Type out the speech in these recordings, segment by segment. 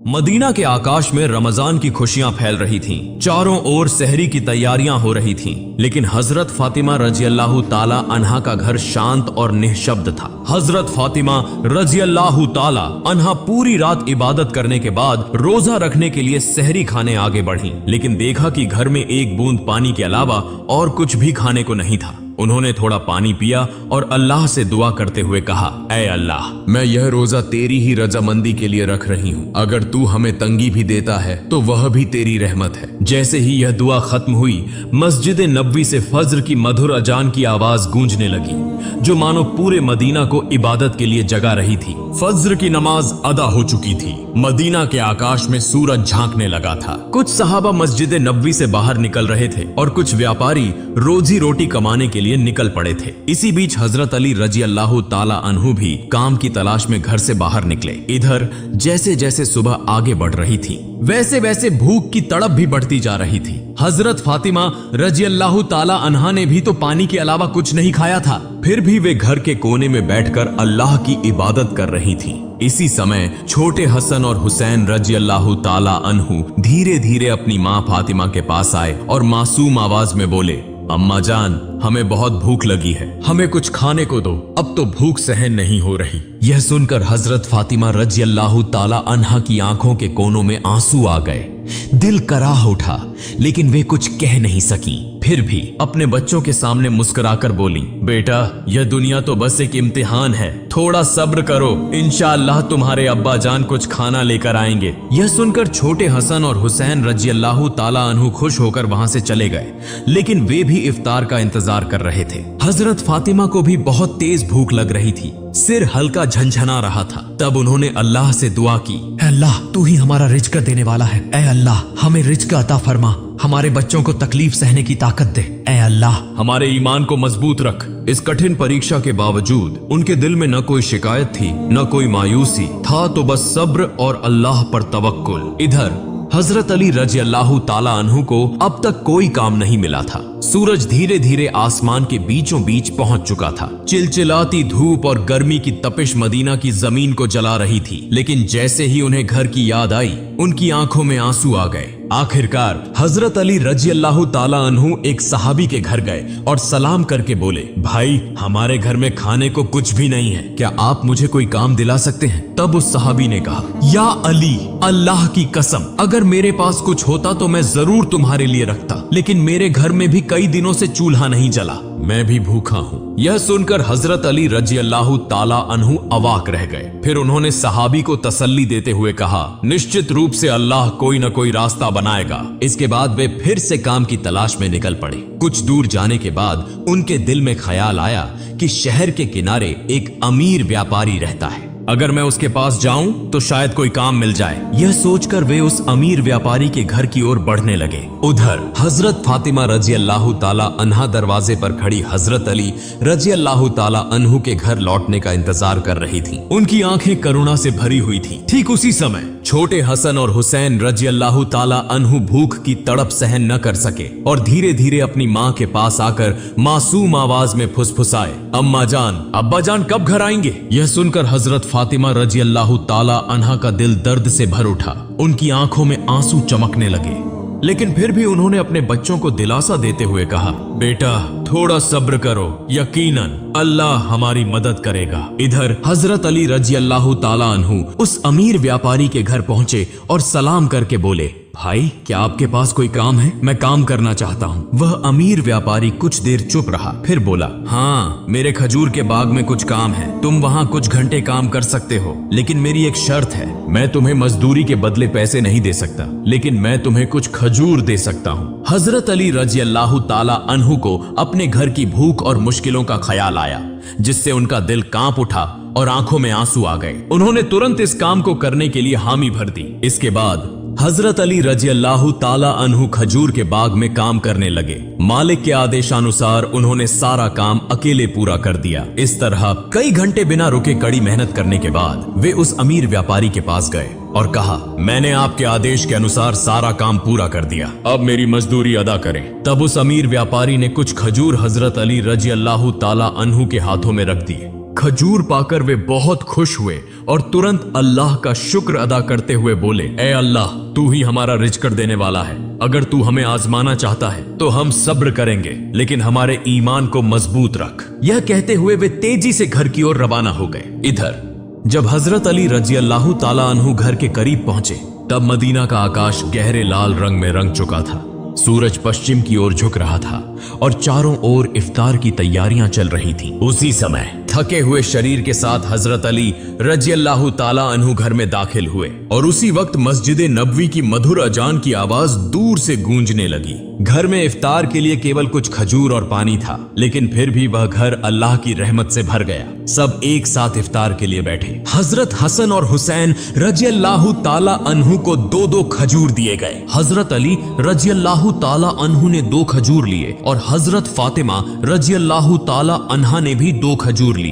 Medina के आकाश में रमजान की खुशियां फैल रही थीं। चारों ओर सहरी की तैयारियां हो रही थीं, लेकिन हजरत फातिमा रजी अल्लाह ताला अन्हा का घर शांत और निःशब्द था। हजरत फातिमा रजी अल्लाह ताला अन्हा पूरी रात इबादत करने के बाद रोजा रखने के लिए सहरी खाने आगे बढ़ी, लेकिन देखा कि घर में एक बूंद पानी के अलावा और कुछ भी खाने को नहीं था। उन्होंने थोड़ा पानी पिया और अल्लाह से दुआ करते हुए कहा, ऐ अल्लाह, मैं यह रोजा तेरी ही रजामंदी के लिए रख रही हूँ। अगर तू हमें तंगी भी देता है तो वह भी तेरी रहमत है। जैसे ही यह दुआ खत्म हुई, मस्जिद नबवी से फज्र की मधुर अजान की आवाज गूंजने लगी, जो मानो पूरे मदीना को इबादत के लिए जगा रही थी। फज्र की नमाज अदा हो चुकी थी। मदीना के आकाश में सूरज झांकने लगा था। कुछ सहाबा मस्जिद नबवी से बाहर निकल रहे थे और कुछ व्यापारी रोजी रोटी कमाने के लिए निकल पड़े थे। इसी बीच हजरत अली रजी अल्लाह ताला अन्हु भी काम की तलाश में घर से बाहर निकले। इधर जैसे जैसे सुबह आगे बढ़ रही थी, वैसे वैसे भूख की तड़प भी बढ़ती जा रही थी। हजरत फातिमा रजी अल्लाह ताला अन्हा ने भी तो पानी के अलावा कुछ नहीं खाया था, फिर भी वे घर के कोने में बैठकर अल्लाह की इबादत कर रही थीं। इसी समय छोटे हसन और हुसैन रजी अल्लाह ताला अन्हु धीरे धीरे अपनी माँ फातिमा के पास आए और मासूम आवाज में बोले, अम्मा जान, हमें बहुत भूख लगी है, हमें कुछ खाने को दो, अब तो भूख सहन नहीं हो रही। यह सुनकर हजरत फातिमा रजी अल्लाह ताला अन्हा की आंखों के कोनों में आंसू आ गए। दिल कराह उठा, लेकिन वे कुछ कह नहीं सकी। फिर भी अपने बच्चों के सामने मुस्कुराकर बोली, बेटा, यह दुनिया तो बस एक इम्तिहान है, थोड़ा सब्र करो, इंशाअल्लाह तुम्हारे अब्बा जान कुछ खाना लेकर आएंगे। यह सुनकर छोटे हसन और हुसैन रजी अल्लाह ताला अन्हु खुश होकर वहां से चले गए, लेकिन वे भी इफ्तार का इंतजार कर रहे थे। हजरत फातिमा को भी बहुत तेज भूख लग रही थी, सिर हल्का झंझना रहा था। तब उन्होंने अल्लाह से दुआ की, अल्लाह, तू ही हमारा रिज्क देने वाला है। ऐ अल्लाह, हमें रिज्क अता फरमा, हमारे बच्चों को तकलीफ सहने की ताकत दे। ऐ अल्लाह, हमारे ईमान को मजबूत रख। इस कठिन परीक्षा के बावजूद उनके दिल में न कोई शिकायत थी, न कोई मायूसी, था तो बस सब्र और अल्लाह पर तवक्कुल। इधर हजरत अली रजी अल्लाह ताला अन्हु को अब तक कोई काम नहीं मिला था। सूरज धीरे धीरे आसमान के बीचों बीच पहुंच चुका था। चिलचिलाती धूप और गर्मी की तपिश मदीना की जमीन को जला रही थी, लेकिन जैसे ही उन्हें घर की याद आई, उनकी आंखों में आंसू आ गए। आखिरकार हजरत अली रजी अल्लाह ताला अन्हु एक सहाबी के घर गए और सलाम करके बोले, भाई, हमारे घर में खाने को कुछ भी नहीं है, क्या आप मुझे कोई काम दिला सकते हैं? तब उस सहाबी ने कहा, या अली, अल्लाह की कसम, अगर मेरे पास कुछ होता तो मैं जरूर तुम्हारे लिए रखता, लेकिन मेरे घर में भी कई दिनों से चूल्हा नहीं जला, मैं भी भूखा हूँ। यह सुनकर हजरत अली रजी अल्लाह ताला अन्हु अवाक रह गए। फिर उन्होंने सहाबी को तसल्ली देते हुए कहा, निश्चित रूप से अल्लाह कोई न कोई रास्ता बनाएगा। इसके बाद वे फिर से काम की तलाश में निकल पड़े। कुछ दूर जाने के बाद उनके दिल में ख्याल आया कि शहर के किनारे एक अमीर व्यापारी रहता है, अगर मैं उसके पास जाऊं तो शायद कोई काम मिल जाए। यह सोचकर वे उस अमीर व्यापारी के घर की ओर बढ़ने लगे। उधर हजरत फातिमा रजी अल्लाह ताला अन्हा दरवाजे पर खड़ी हजरत अली रजी अल्लाह ताला अन्हु के घर लौटने का इंतजार कर रही थी। उनकी आंखें करुणा से भरी हुई थी। ठीक उसी समय छोटे हसन और हुसैन रजी अल्लाह ताला अन्हु भूख की तड़प सहन न कर सके और धीरे धीरे अपनी माँ के पास आकर मासूम आवाज में फुसफुसाए, अम्मा जान, अब्बा जान कब घर आएंगे? यह सुनकर हजरत फातिमा रजी अल्लाह ताला अन्हा का दिल दर्द से भर उठा। उनकी आंखों में आंसू चमकने लगे, लेकिन फिर भी उन्होंने अपने बच्चों को दिलासा देते हुए कहा, बेटा, थोड़ा सब्र करो, यकीनन अल्लाह हमारी मदद करेगा। इधर हजरत अली रजी अल्लाह ताला अन्हु उस अमीर व्यापारी के घर पहुंचे और सलाम करके बोले, भाई, क्या आपके पास कोई काम है? मैं काम करना चाहता हूँ। वह अमीर व्यापारी कुछ देर चुप रहा, फिर बोला, हाँ, मेरे खजूर के बाग में कुछ काम है, तुम वहाँ कुछ घंटे काम कर सकते हो, लेकिन मेरी एक शर्त है, मैं तुम्हें मजदूरी के बदले पैसे नहीं दे सकता, लेकिन मैं तुम्हें कुछ खजूर दे सकता हूँ। हजरत अली रजी अल्लाह ताला अन्हु को अपने घर की भूख और मुश्किलों का ख्याल आया, जिससे उनका दिल कांप उठा और आंखों में आंसू आ गए। उन्होंने तुरंत इस काम को करने के लिए हामी भर दी। इसके बाद हजरत अली रजी अल्लाह ताला अन्हु खजूर के बाग में काम करने लगे। मालिक के आदेशानुसार उन्होंने सारा काम अकेले पूरा कर दिया। इस तरह कई घंटे बिना रुके कड़ी मेहनत करने के बाद वे उस अमीर व्यापारी के पास गए और कहा, मैंने आपके आदेश के अनुसार सारा काम पूरा कर दिया, अब मेरी मजदूरी अदा करें। तब उस अमीर व्यापारी ने कुछ खजूर हजरत अली रजी अल्लाह ताला अन्हु के हाथों में रख दिए। खजूर पाकर वे बहुत खुश हुए और तुरंत अल्लाह का शुक्र अदा करते हुए बोले, ए अल्लाह, तू ही हमारा रिज़्क़ देने वाला है। अगर तू हमें आजमाना चाहता है तो हम सब्र करेंगे, लेकिन हमारे ईमान को मजबूत रख। यह कहते हुए वे तेजी से घर की ओर रवाना हो गए। इधर जब हजरत अली रजी अल्लाह ताला अन्हु घर के करीब पहुंचे, तब मदीना का आकाश गहरे लाल रंग में रंग चुका था। सूरज पश्चिम की ओर झुक रहा था और चारों ओर इफ्तार की तैयारियां चल रही थीं। उसी समय थके हुए शरीर के साथ हजरत अली रजी अल्लाह ताला अन्हु घर में दाखिल हुए और उसी वक्त मस्जिद नबवी की मधुर अजान की आवाज दूर से गूंजने लगी। घर में इफ्तार के लिए केवल कुछ खजूर और पानी था, लेकिन फिर भी वह घर अल्लाह की रहमत से भर गया। सब एक साथ इफ्तार के लिए बैठे। हजरत हसन और हुसैन रजी अल्लाह ताला अन्हु को 2-2 खजूर दिए गए। हजरत अली रजी अल्लाह ताला अन्हु ने 2 खजूर लिए और हजरत फातिमा रजी अल्लाह ताला अन्हा ने भी 2 खजूर लिए।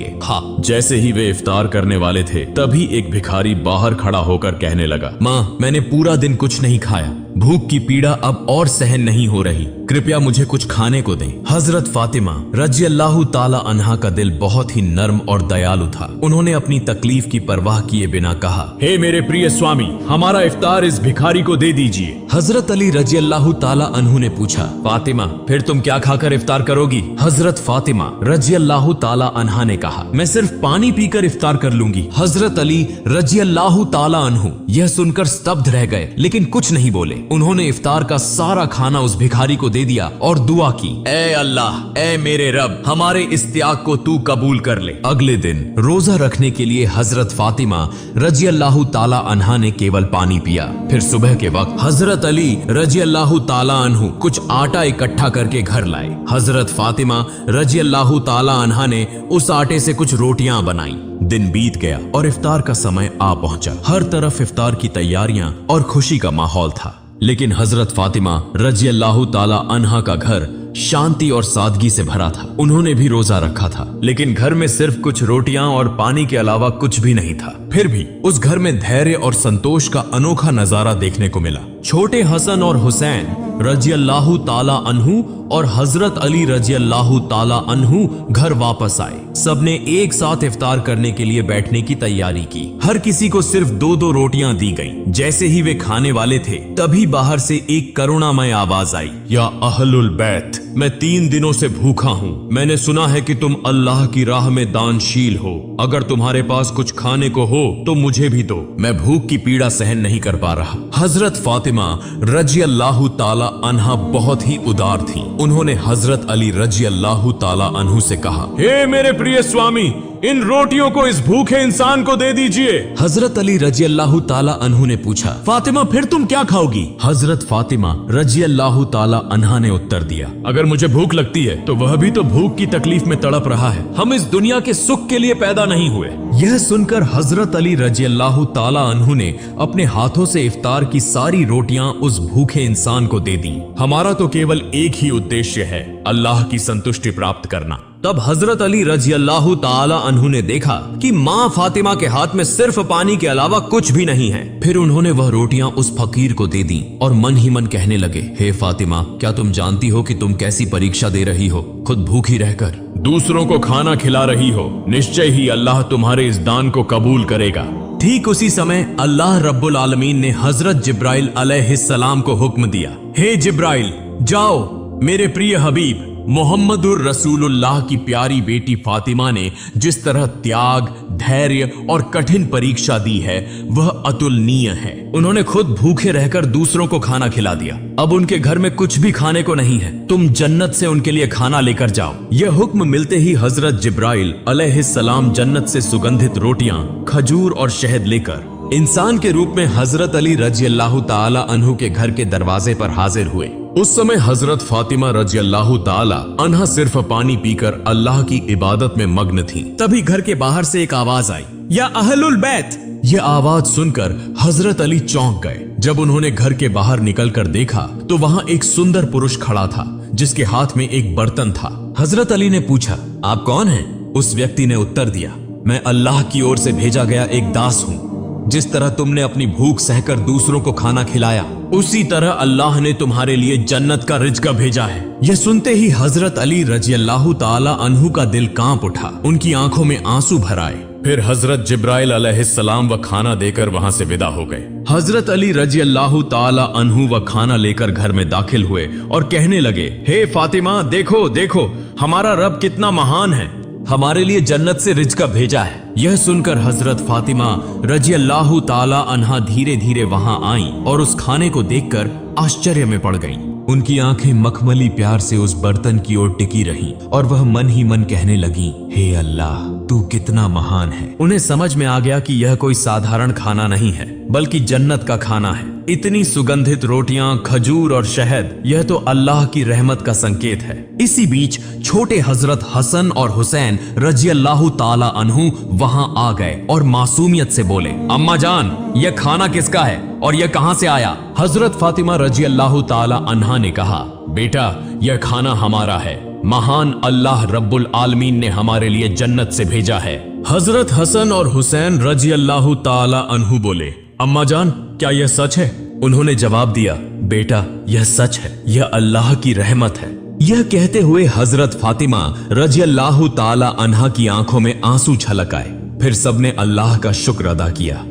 जैसे ही वे इफ्तार करने वाले थे, तभी एक भिखारी बाहर खड़ा होकर कहने लगा, माँ, मैंने पूरा दिन कुछ नहीं खाया, भूख की पीड़ा अब और सहन नहीं हो रही, कृपया मुझे कुछ खाने को दें। हजरत फातिमा रजी अल्लाह ताला अन्हा का दिल बहुत ही नर्म और दयालु था। उन्होंने अपनी तकलीफ की परवाह किए बिना कहा, हे मेरे प्रिय स्वामी, हमारा इफ्तार इस भिखारी को दे दीजिए। हजरत अली रजी अल्लाह ताला अन्हु ने पूछा, फातिमा, फिर तुम क्या खाकर इफ्तार करोगी? हजरत फातिमा रजी अल्लाह ताला अन्हा ने कहा, मैं सिर्फ पानी पीकर इफ्तार कर लूंगी। हजरत अली रजी अल्लाह ताला अन्हु यह सुनकर स्तब्ध रह गए, लेकिन कुछ नहीं बोले। उन्होंने इफ्तार का सारा खाना उस भिखारी को दे दिया और दुआ की, ए अल्लाह, ए मेरे रब, हमारे इस त्याग को तू कबूल कर ले। अगले दिन रोजा रखने के लिए हजरत फातिमा रजी अल्लाह ताला अन्हा ने केवल पानी पिया। फिर सुबह के वक्त हजरत अली रजी अल्लाह ताला अन्हु कुछ आटा इकट्ठा करके घर लाए। हजरत फातिमा रजी अल्लाह ताला अन्हा ने उस आटे से कुछ रोटियां बनाई। दिन बीत गया और इफ्तार का समय आ पहुंचा। हर तरफ इफ्तार की तैयारियां और खुशी का माहौल था, लेकिन हजरत फातिमा रजी अल्लाह ताला अन्हा का घर शांति और सादगी से भरा था। उन्होंने भी रोजा रखा था, लेकिन घर में सिर्फ कुछ रोटियां और पानी के अलावा कुछ भी नहीं था। फिर भी उस घर में धैर्य और संतोष का अनोखा नजारा देखने को मिला। छोटे हसन और हुसैन रजी अल्लाह ताला अन्हु और हजरत अली रजी अल्लाह ताला अन्हु घर वापस आए। सबने एक साथ इफ्तार करने के लिए बैठने की तैयारी की। हर किसी को सिर्फ 2-2 रोटियां दी गईं। जैसे ही वे खाने वाले थे, तभी बाहर से एक करुणामय आवाज आई, या अहलुल बैत, मैं 3 दिनों से भूखा हूँ। मैंने सुना है कि तुम अल्लाह की राह में दानशील हो। अगर तुम्हारे पास कुछ खाने को हो तो मुझे भी दो, मैं भूख की पीड़ा सहन नहीं कर पा रहा। हजरत फातिमा रजी अल्लाह ताला अन्हा बहुत ही उदार थी। उन्होंने हजरत अली रजी अल्लाह ताला अन्हु से कहा, हे मेरे प्रिय स्वामी, इन रोटियों को इस भूखे इंसान को दे दीजिए। हजरत अली रजी अल्लाह ताला अन्हु ने पूछा, फातिमा, फिर तुम क्या खाओगी? हजरत फातिमा रजी अल्लाह ताला अन्हा ने उत्तर दिया, अगर मुझे भूख लगती है तो वह भी तो भूख की तकलीफ में तड़प रहा है। हम इस दुनिया के सुख के लिए पैदा नहीं हुए। यह सुनकर हजरत अली रजी अल्लाह ताला अन्हु ने अपने हाथों से इफ्तार की सारी रोटियां उस भूखे इंसान को दे दी। हमारा तो केवल एक ही उद्देश्य है, अल्लाह की संतुष्टि प्राप्त करना। तब हजरत अली रजी अल्लाह ताला अन्हु ने देखा कि माँ फातिमा के हाथ में सिर्फ पानी के अलावा कुछ भी नहीं है। फिर उन्होंने वह रोटियां उस फकीर को दे दी और मन ही मन कहने लगे, हे फातिमा, क्या तुम जानती हो कि तुम कैसी परीक्षा दे रही हो? खुद भूखी रहकर दूसरों को खाना खिला रही हो। निश्चय ही अल्लाह तुम्हारे इस दान को कबूल करेगा। ठीक उसी समय अल्लाह रब्बुल आलमीन ने हजरत जिब्राइल अलैहिस्सलाम को हुक्म दिया, हे जिब्राइल, जाओ, मेरे प्रिय हबीब मोहम्मदुर रसूलुल्लाह की प्यारी बेटी फातिमा ने जिस तरह त्याग, धैर्य और कठिन परीक्षा दी है, वह अतुलनीय है। उन्होंने खुद भूखे रहकर दूसरों को खाना खिला दिया। अब उनके घर में कुछ भी खाने को नहीं है। तुम जन्नत से उनके लिए खाना लेकर जाओ। यह हुक्म मिलते ही हजरत जिब्राइल अलैहिस्सलाम जन्नत से सुगंधित रोटियां, खजूर और शहद लेकर इंसान के रूप में हजरत अली रजी अल्लाह ताला अन्हु के घर के दरवाजे पर हाजिर हुए। उस समय हजरत फातिमा रजी अल्लाह ताला अन्हा सिर्फ पानी पीकर अल्लाह की इबादत में मग्न थी। तभी घर के बाहर से एक आवाज आई, या अहलुल बैत। यह आवाज सुनकर हजरत अली चौंक गए। जब उन्होंने घर के बाहर निकलकर देखा तो वहां एक सुंदर पुरुष खड़ा था, जिसके हाथ में एक बर्तन था। हजरत अली ने पूछा, आप कौन हैं? उस व्यक्ति ने उत्तर दिया, मैं अल्लाह की ओर से भेजा गया एक दास हूँ। जिस तरह तुमने अपनी भूख सहकर दूसरों को खाना खिलाया, उसी तरह अल्लाह ने तुम्हारे लिए जन्नत का रिज़्क़ भेजा है। यह सुनते ही हजरत अली रजी अल्लाह ताला अन्हु का दिल कांप उठा, उनकी आंखों में आंसू भर आए। फिर हजरत जिब्राइल अलैहिस्सलाम व खाना देकर वहां से विदा हो गए। हजरत अली रजी अल्लाह ताला अन्हु व खाना लेकर घर में दाखिल हुए और कहने लगे, हे फातिमा, देखो देखो हमारा रब कितना महान है, हमारे लिए जन्नत से रिज़्क़ भेजा है। यह सुनकर हजरत फातिमा रजी अल्लाह ताला अन्हा धीरे धीरे वहां आई और उस खाने को देखकर आश्चर्य में पड़ गईं। उनकी आंखें मखमली प्यार से उस बर्तन की ओर टिकी रहीं और वह मन ही मन कहने लगी, हे अल्लाह, तू कितना महान है। उन्हें समझ में आ गया कि यह कोई साधारण खाना नहीं है, बल्कि जन्नत का खाना है। इतनी सुगंधित रोटियां, खजूर और शहद, यह तो अल्लाह की रहमत का संकेत है। इसी बीच छोटे हजरत हसन और हुसैन रजी अल्लाह ताला अन्हु वहां आ गए और मासूमियत से बोले, अम्मा जान, यह खाना किसका है और यह कहां से आया? हजरत फातिमा रजी अल्लाह ताला अन्हा ने कहा, बेटा, यह खाना हमारा है, महान अल्लाह रब्बुल आलमीन ने हमारे लिए जन्नत से भेजा है। हजरत हसन और हुसैन रजी अल्लाह ताला अन्हु बोले, अम्मा जान, क्या यह सच है? उन्होंने जवाब दिया, बेटा, यह सच है, यह अल्लाह की रहमत है। यह कहते हुए हजरत फातिमा रजी अल्लाह ताला अन्हा की आंखों में आंसू छलक आए। फिर सबने अल्लाह का शुक्र अदा किया।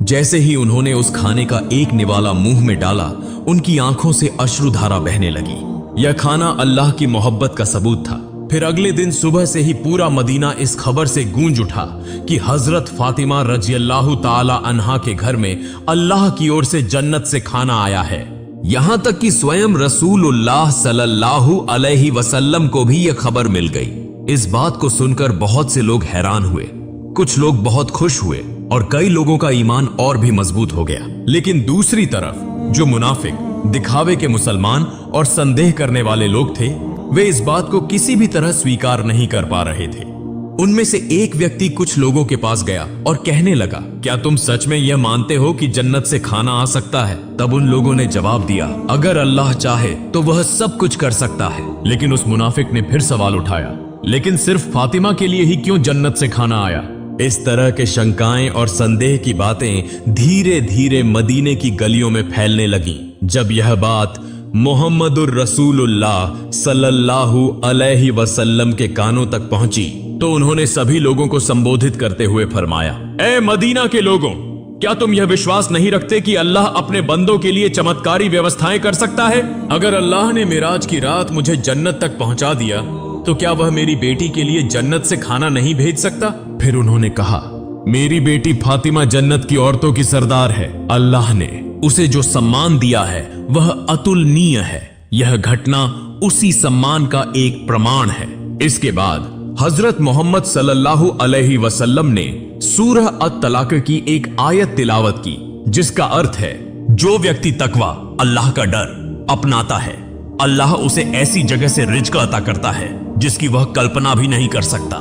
जैसे ही उन्होंने उस खाने का एक निवाला मुंह में डाला, उनकी आंखों से अश्रुधारा बहने लगी। यह खाना अल्लाह की मोहब्बत का सबूत था। फिर अगले दिन सुबह से ही पूरा मदीना इस खबर से गूंज उठा कि हजरत फातिमा रजी अल्लाह ताला अन्हा के घर में अल्लाह की ओर से जन्नत से खाना आया है। यहां तक कि स्वयं रसूलुल्लाह सल्लल्लाहु अलैहि वसल्लम को भी यह खबर मिल गई। इस बात को सुनकर बहुत से लोग हैरान हुए, कुछ लोग बहुत खुश हुए और कई लोगों का ईमान और भी मजबूत हो गया। लेकिन दूसरी तरफ जो मुनाफिक, दिखावे के मुसलमान और संदेह करने वाले लोग थे, वे इस बात को किसी भी तरह स्वीकार नहीं कर पा रहे थे। उनमें से एक व्यक्ति कुछ लोगों के पास गया और कहने लगा, क्या तुम सच में यह मानते हो कि जन्नत से खाना आ सकता है? तब उन लोगों ने जवाब दिया, अगर अल्लाह चाहे तो वह सब कुछ कर सकता है। लेकिन उस मुनाफिक ने फिर सवाल उठाया, लेकिन सिर्फ फातिमा के लिए ही क्यों जन्नत से खाना आया? इस तरह के शंकाएं और संदेह की बातें धीरे धीरे मदीने की गलियों में फैलने लगी। जब यह बात मोहम्मदुर रसूलुल्लाह सल्लल्लाहु अलैहि वसल्लम के कानों तक पहुंची तो उन्होंने सभी लोगों को संबोधित करते हुए फरमाया, ए मदीना के लोगों, क्या तुम यह विश्वास नहीं रखते कि अल्लाह अपने बंदों के लिए चमत्कारी व्यवस्थाएं कर सकता है? अगर अल्लाह ने मिराज की रात मुझे जन्नत तक पहुंचा दिया तो क्या वह मेरी बेटी के लिए जन्नत से खाना नहीं भेज सकता? फिर उन्होंने कहा, मेरी बेटी फातिमा जन्नत की औरतों की सरदार है। अल्लाह ने उसे जो सम्मान दिया है वह अतुलनीय है। यह घटना उसी सम्मान का एक प्रमाण है। इसके बाद हजरत मोहम्मद सल्लल्लाहु अलैहि वसल्लम ने सूरह अत-तलाक की एक आयत तिलावत की, जिसका अर्थ है, जो व्यक्ति तकवा, अल्लाह का डर अपनाता है, अल्लाह उसे ऐसी जगह से रिज़्क़ अता करता है जिसकी वह कल्पना भी नहीं कर सकता।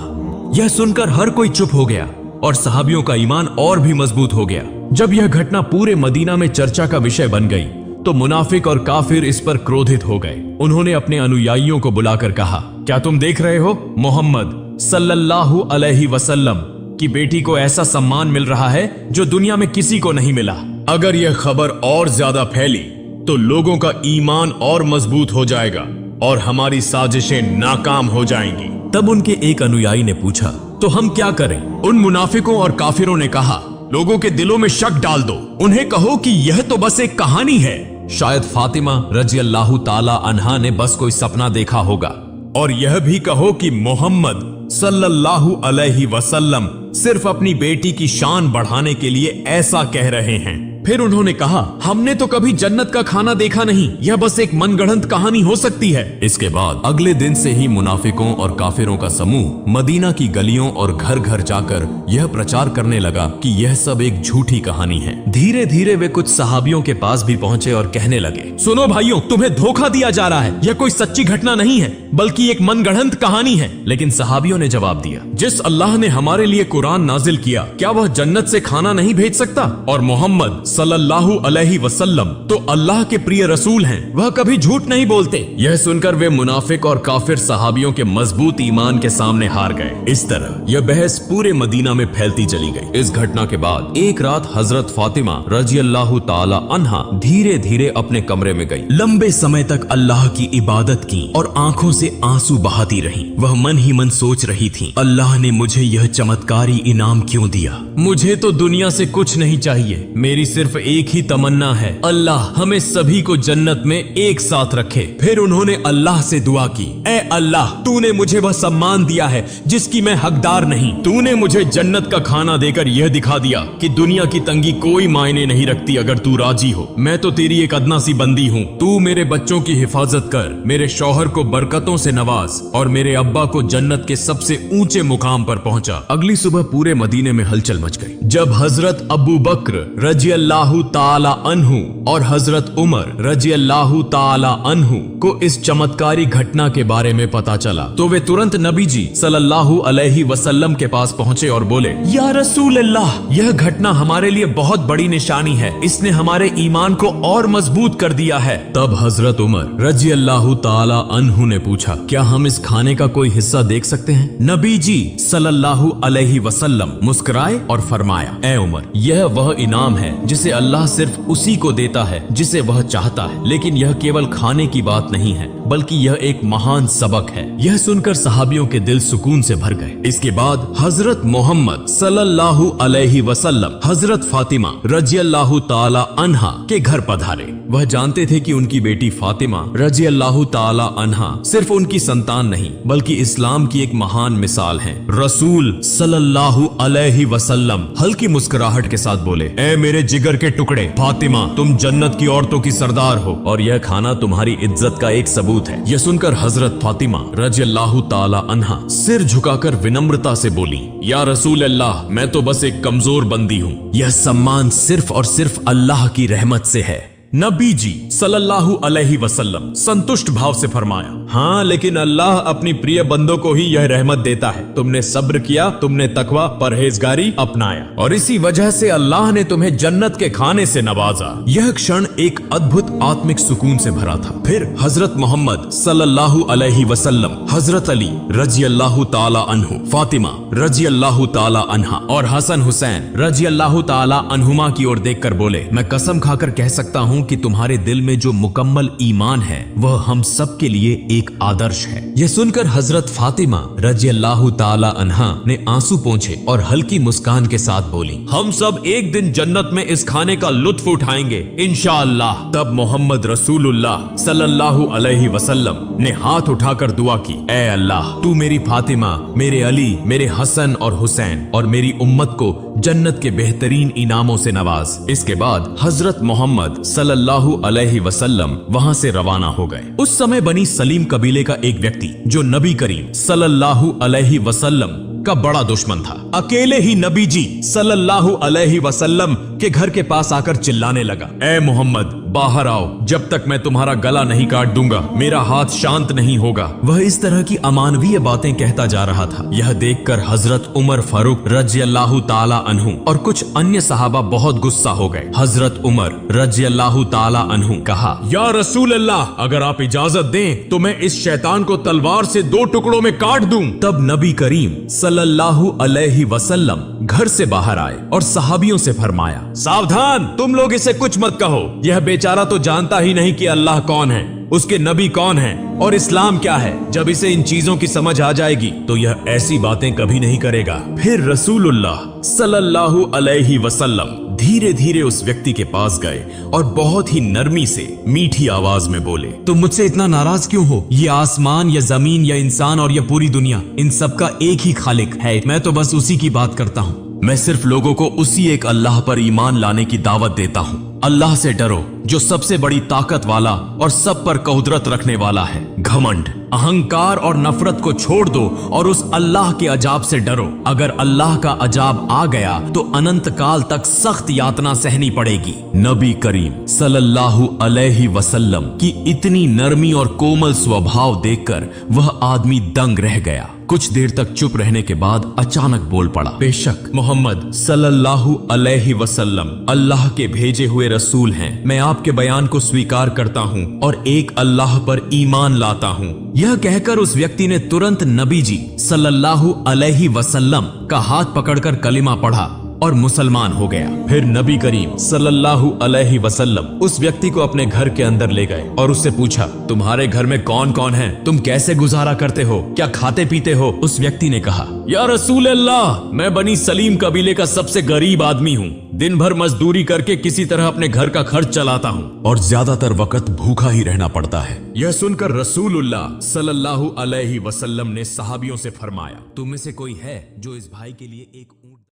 यह सुनकर हर कोई चुप हो गया और सहाबियों का ईमान और भी मजबूत हो गया। जब यह घटना पूरे मदीना में चर्चा का विषय बन गई तो मुनाफिक और काफिर इस पर क्रोधित हो गए। उन्होंने अपने अनुयायियों को बुलाकर कहा, क्या तुम देख रहे हो, मोहम्मद सल्लल्लाहु अलैहि वसल्लम की बेटी को ऐसा सम्मान मिल रहा है जो दुनिया में किसी को नहीं मिला। अगर यह खबर और ज्यादा फैली तो लोगों का ईमान और मजबूत हो जाएगा और हमारी साजिशें नाकाम हो जाएंगी। तब उनके एक अनुयायी ने पूछा, तो हम क्या करें? उन मुनाफिकों और काफिरों ने कहा, लोगों के दिलों में शक डाल दो, उन्हें कहो कि यह तो बस एक कहानी है। शायद फातिमा रजी अल्लाह ताला अन्हा ने बस कोई सपना देखा होगा। और यह भी कहो कि मोहम्मद सल्लल्लाहु अलैहि वसल्लम सिर्फ अपनी बेटी की शान बढ़ाने के लिए ऐसा कह रहे हैं। फिर उन्होंने कहा, हमने तो कभी जन्नत का खाना देखा नहीं, यह बस एक मनगढ़ंत कहानी हो सकती है। इसके बाद अगले दिन से ही मुनाफिकों और काफिरों का समूह मदीना की गलियों और घर घर जाकर यह प्रचार करने लगा कि यह सब एक झूठी कहानी है। धीरे धीरे वे कुछ सहाबियों के पास भी पहुंचे और कहने लगे, सुनो भाइयों, तुम्हें धोखा दिया जा रहा है, यह कोई सच्ची घटना नहीं है बल्कि एक मनगढ़ंत कहानी है। लेकिन सहाबियों ने जवाब दिया, जिस अल्लाह ने हमारे लिए कुरान नाजिल किया, क्या वह जन्नत से खाना नहीं भेज सकता? और मोहम्मद सल्लल्लाहु अलैहि वसल्लम तो अल्लाह के प्रिय रसूल हैं, वह कभी झूठ नहीं बोलते। यह सुनकर वे मुनाफिक और काफिर सहाबियों के मजबूत ईमान के सामने हार गए। इस तरह यह बहस पूरे मदीना में फैलती चली गई। इस घटना के बाद एक रात हजरत फातिमा रजी अल्लाह ताला अन्हा धीरे धीरे अपने कमरे में गई। लंबे समय तक अल्लाह की इबादत की और आंखों से आंसू बहाती रही। वह मन ही मन सोच रही थी, अल्लाह ने मुझे यह चमत्कारी इनाम क्यों दिया? मुझे तो दुनिया से कुछ नहीं चाहिए, मेरी सिर्फ एक ही तमन्ना है, अल्लाह हमें सभी को जन्नत में एक साथ रखे। फिर उन्होंने अल्लाह से दुआ की, ए अल्लाह, तूने मुझे वह सम्मान दिया है जिसकी मैं हकदार नहीं। तूने मुझे जन्नत का खाना देकर यह दिखा दिया कि दुनिया की तंगी कोई मायने नहीं रखती अगर तू राजी हो। मैं तो तेरी एक अदना सी बंदी हूँ। तू मेरे बच्चों की हिफाजत कर, मेरे शौहर को बरकतों से नवाज और मेरे अब्बा को जन्नत के सबसे ऊंचे मुकाम पर पहुंचा। अगली सुबह पूरे मदीने में हलचल मच गई। जब हजरत अबू बकर रजी अल्लाह ताला अन्हु और हजरत उमर रजी अल्लाह ताला अन्हु को इस चमत्कारी घटना के बारे में पता चला तो वे तुरंत नबी जी सल्लल्लाहु अलैहि वसल्लम के पास पहुंचे और बोले, या रसूल अल्लाह, यह घटना हमारे लिए बहुत बड़ी निशानी है, इसने हमारे ईमान को और मजबूत कर दिया है। तब हजरत उमर रजी अल्लाह ताला अन्हु ने पूछा, क्या हम इस खाने का कोई हिस्सा देख सकते हैं? नबी जी सल्लल्लाहु अलैहि वसल्लम मुस्कुराए और फरमाया, ए उमर, यह वह इनाम है जिसे अल्लाह सिर्फ उसी को देता है जिसे वह चाहता है। लेकिन यह केवल खाने की बात नहीं है, बल्कि यह एक महान सबक है। यह सुनकर सहाबियों के दिल सुकून से भर गए। इसके बाद हजरत मोहम्मद सल्लल्लाहु अलैहि वसल्लम हजरत फातिमा रजी अल्लाह ताला अन्हा के घर पधारे। वह जानते थे कि उनकी बेटी फातिमा रजी अल्लाह ताला अन्हा सिर्फ उनकी संतान नहीं बल्कि इस्लाम की एक महान मिसाल है। रसूल सल्लल्लाहु अलैहि वसल्लम हल्की मुस्कुराहट के साथ बोले, ए मेरे जिगर के टुकड़े, फातिमा, तुम जन्नत की औरतों की सरदार हो और यह खाना तुम्हारी इज्जत का एक सबूत है। यह सुनकर हजरत फातिमा रजी अल्लाह ताला अन्हा सिर झुकाकर विनम्रता से बोली, या रसूल अल्लाह, मैं तो बस एक कमजोर बंदी हूँ। यह सम्मान सिर्फ और सिर्फ अल्लाह की रहमत से है। नबी जी सल्लल्लाहु अलैहि वसल्लम संतुष्ट भाव से फरमाया, हाँ, लेकिन अल्लाह अपनी प्रिय बंदों को ही यह रहमत देता है। तुमने सब्र किया, तुमने तकवा परहेजगारी अपनाया और इसी वजह से अल्लाह ने तुम्हें जन्नत के खाने से नवाजा। यह क्षण एक अद्भुत आत्मिक सुकून से भरा था। फिर हजरत मोहम्मद सल्लल्लाहु अलैहि वसल्लम हजरत अली रजी अल्लाह ताला अन्हु, फातिमा रजी अल्लाह ताला अन्हा और हसन हुसैन रजी अल्लाह ताला अन्हुमा की ओर देखकर बोले, मैं कसम खाकर कह सकता हूँ कि तुम्हारे दिल में जो मुकम्मल ईमान है वह हम सब के लिए एक आदर्श है। यह सुनकर हजरत फातिमा रजी अल्लाह ताला अन्हा ने आंसू पोंछे और हल्की मुस्कान के साथ बोली, हम सब एक दिन जन्नत में इस खाने का लुत्फ उठाएंगे इंशाअल्लाह। तब मोहम्मद रसूलुल्लाह सल्लल्लाहु अलैहि वसल्लम ने हाथ उठाकर दुआ की, ए अल्लाह, तू मेरी फातिमा, मेरे अली, मेरे हसन और हुसैन और मेरी उम्मत को जन्नत के बेहतरीन इनामों से नवाज। इसके बाद हजरत मोहम्मद सल्लल्लाहु अलैहि वसल्लम वहां से रवाना हो गए। उस समय बनी सलीम कबीले का एक व्यक्ति जो नबी करीम सल्लल्लाहु अलैहि वसल्लम का बड़ा दुश्मन था, अकेले ही नबी जी सल्लल्लाहु अलैहि वसल्लम के घर के पास आकर चिल्लाने लगा, ए मोहम्मद, बाहर आओ, जब तक मैं तुम्हारा गला नहीं काट दूंगा मेरा हाथ शांत नहीं होगा। वह इस तरह की अमानवीय बातें कहता जा रहा था। यह देखकर हजरत उमर फारूक रजी अल्लाह ताला अन्हु और कुछ अन्य सहाबा बहुत गुस्सा हो गए। हजरत उमर रजी अल्लाह ताला अन्हु कहा, या रसूल अल्लाह, अगर आप इजाजत दें तो मैं इस शैतान को तलवार से 2 टुकड़ों में काट दूं। तब नबी करीम सल्लल्लाहु अलैहि वसल्लम घर से बाहर आए और सहाबियों से फरमाया, सावधान, तुम लोग इसे कुछ मत कहो, यह बेचारा तो जानता ही नहीं कि अल्लाह कौन है, उसके नबी कौन है और इस्लाम क्या है। जब इसे इन चीजों की समझ आ जाएगी तो यह ऐसी बातें कभी नहीं करेगा। फिर रसूलुल्लाह सल्लल्लाहु अलैहि वसल्लम धीरे धीरे उस व्यक्ति के पास गए और बहुत ही नरमी से मीठी आवाज में बोले, तुम मुझसे इतना नाराज क्यों हो? ये आसमान या जमीन या इंसान और यह पूरी दुनिया, इन सब का एक ही खालिक है। मैं तो बस उसी की बात करता हूँ। मैं सिर्फ लोगों को उसी एक अल्लाह पर ईमान लाने की दावत देता हूँ। अल्लाह से डरो जो सबसे बड़ी ताकत वाला और सब पर कुदरत रखने वाला है। घमंड, अहंकार और नफरत को छोड़ दो और उस अल्लाह के अजाब से डरो। अगर अल्लाह का अजाब आ गया तो अनंत काल तक सख्त यातना सहनी पड़ेगी। नबी करीम सल्लल्लाहु अलैहि वसल्लम की इतनी नरमी और कोमल स्वभाव देखकर वह आदमी दंग रह गया। कुछ देर तक चुप रहने के बाद अचानक बोल पड़ा, बेशक मोहम्मद सल्लल्लाहु अलैहि वसल्लम अल्लाह के भेजे हुए रसूल हैं। मैं आपके बयान को स्वीकार करता हूँ और एक अल्लाह पर ईमान लाता हूँ। यह कहकर उस व्यक्ति ने तुरंत नबी जी सल्लल्लाहु अलैहि वसल्लम का हाथ पकड़कर कलिमा पढ़ा और मुसलमान हो गया। फिर नबी करीम सल्लल्लाहु अलैहि वसल्लम उस व्यक्ति को अपने घर के अंदर ले गए और उससे पूछा, तुम्हारे घर में कौन कौन है? तुम कैसे गुजारा करते हो? क्या खाते पीते हो? उस व्यक्ति ने कहा, या रसूल अल्लाह, मैं बनी सलीम कबीले का सबसे गरीब आदमी हूँ। दिन भर मजदूरी करके किसी तरह अपने घर का खर्च चलाता हूँ और ज्यादातर वक्त भूखा ही रहना पड़ता है। यह सुनकर रसूलुल्लाह सल्लल्लाहु अलैहि वसल्लम ने सहाबियों से फरमाया, तुम में से कोई है जो इस भाई के लिए एक ऊंट